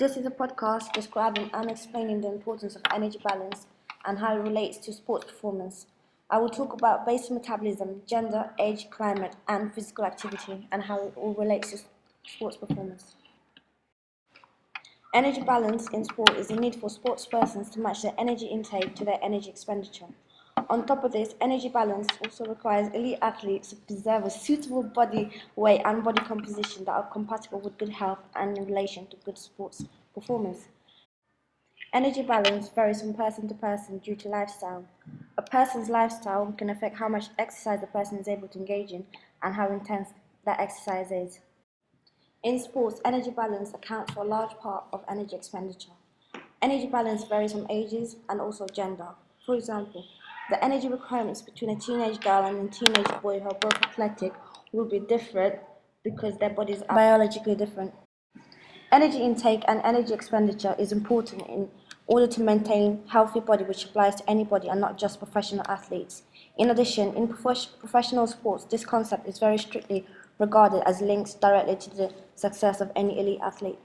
This is a podcast describing and explaining the importance of energy balance and how it relates to sports performance. I will talk about basic metabolism, gender, age, climate, and physical activity, and how it all relates to sports performance. Energy balance in sport is the need for sportspersons to match their energy intake to their energy expenditure. On top of this, energy balance also requires elite athletes to preserve a suitable body weight and body composition that are compatible with good health and in relation to good sports performance. Energy balance varies from person to person due to lifestyle. A person's lifestyle can affect how much exercise the person is able to engage in and how intense that exercise is. In sports, energy balance accounts for a large part of energy expenditure. Energy balance varies from ages and also gender. For example, the energy requirements between a teenage girl and a teenage boy who are both athletic will be different because their bodies are biologically different. Energy intake and energy expenditure is important in order to maintain a healthy body, which applies to anybody and not just professional athletes. In addition, in professional sports, this concept is very strictly regarded as linked directly to the success of any elite athlete.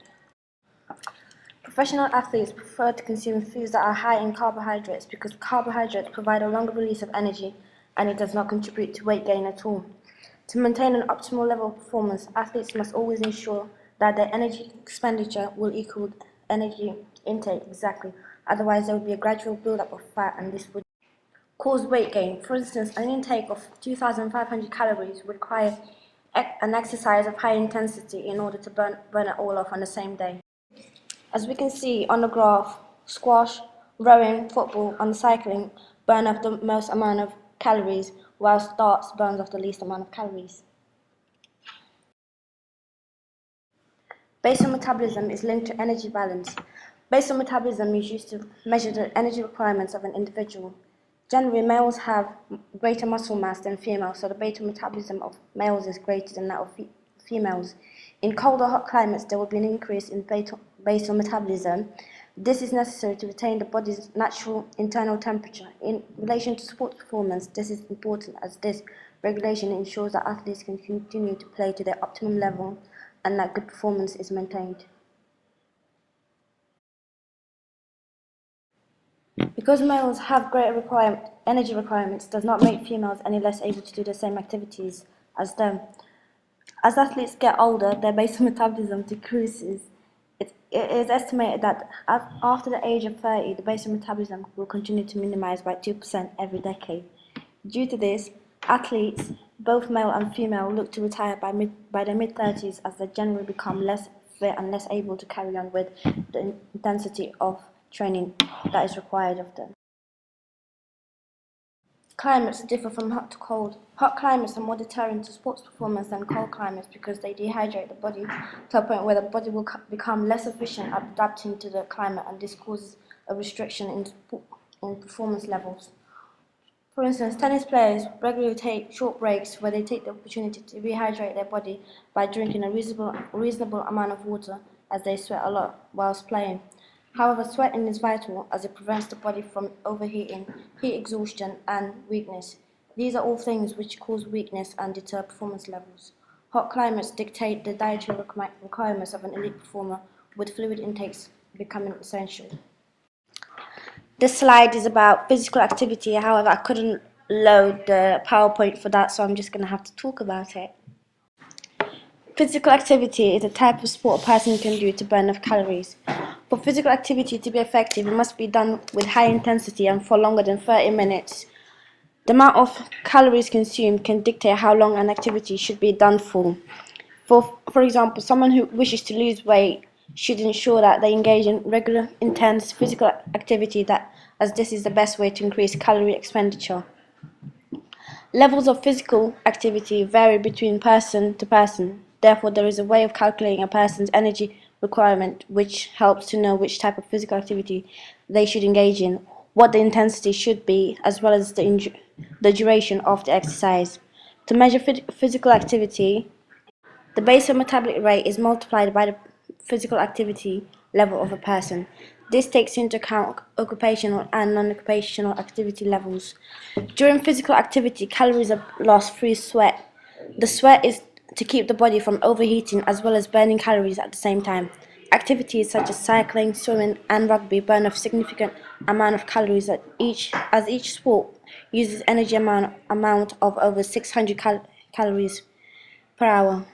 Professional athletes prefer to consume foods that are high in carbohydrates because carbohydrates provide a longer release of energy and it does not contribute to weight gain at all. To maintain an optimal level of performance, athletes must always ensure that their energy expenditure will equal energy intake exactly, otherwise there would be a gradual build-up of fat and this would cause weight gain. For instance, an intake of 2,500 calories would require an exercise of high intensity in order to burn it all off on the same day. As we can see on the graph, squash, rowing, football and cycling burn off the most amount of calories, whilst darts burns off the least amount of calories. Basal metabolism is linked to energy balance. Basal metabolism is used to measure the energy requirements of an individual. Generally, males have greater muscle mass than females, so the basal metabolism of males is greater than that of females. In cold or hot climates, there will be an increase in basal metabolism. This is necessary to retain the body's natural internal temperature. In relation to sports performance, this is important as this regulation ensures that athletes can continue to play to their optimum level and that good performance is maintained. Because males have greater energy requirements does not make females any less able to do the same activities as them. As athletes get older, their basal metabolism decreases. It is estimated that after the age of 30, the basal metabolism will continue to minimize by 2% every decade. Due to this, athletes, both male and female, look to retire by their mid-30s as they generally become less fit and less able to carry on with the intensity of training that is required of them. Climates differ from hot to cold. Hot climates are more deterrent to sports performance than cold climates because they dehydrate the body to a point where the body will become less efficient at adapting to the climate, and this causes a restriction in performance levels. For instance, tennis players regularly take short breaks where they take the opportunity to rehydrate their body by drinking a reasonable amount of water as they sweat a lot whilst playing. However, sweating is vital as it prevents the body from overheating, heat exhaustion and weakness. These are all things which cause weakness and deter performance levels. Hot climates dictate the dietary requirements of an elite performer, with fluid intakes becoming essential. This slide is about physical activity, however I couldn't load the PowerPoint for that, so I'm just going to have to talk about it. Physical activity is a type of sport a person can do to burn off calories. For physical activity to be effective, it must be done with high intensity and for longer than 30 minutes. The amount of calories consumed can dictate how long an activity should be done for. For example, someone who wishes to lose weight should ensure that they engage in regular, intense physical activity, as this is the best way to increase calorie expenditure. Levels of physical activity vary between person to person. Therefore, there is a way of calculating a person's energy requirement which helps to know which type of physical activity they should engage in, what the intensity should be, as well as the duration of the exercise. To measure physical activity, the basal metabolic rate is multiplied by the physical activity level of a person. This takes into account occupational and non-occupational activity levels. During physical activity, calories are lost through sweat. The sweat is to keep the body from overheating as well as burning calories at the same time. Activities such as cycling, swimming, and rugby burn a significant amount of calories as each sport uses energy amount of over 600 calories per hour.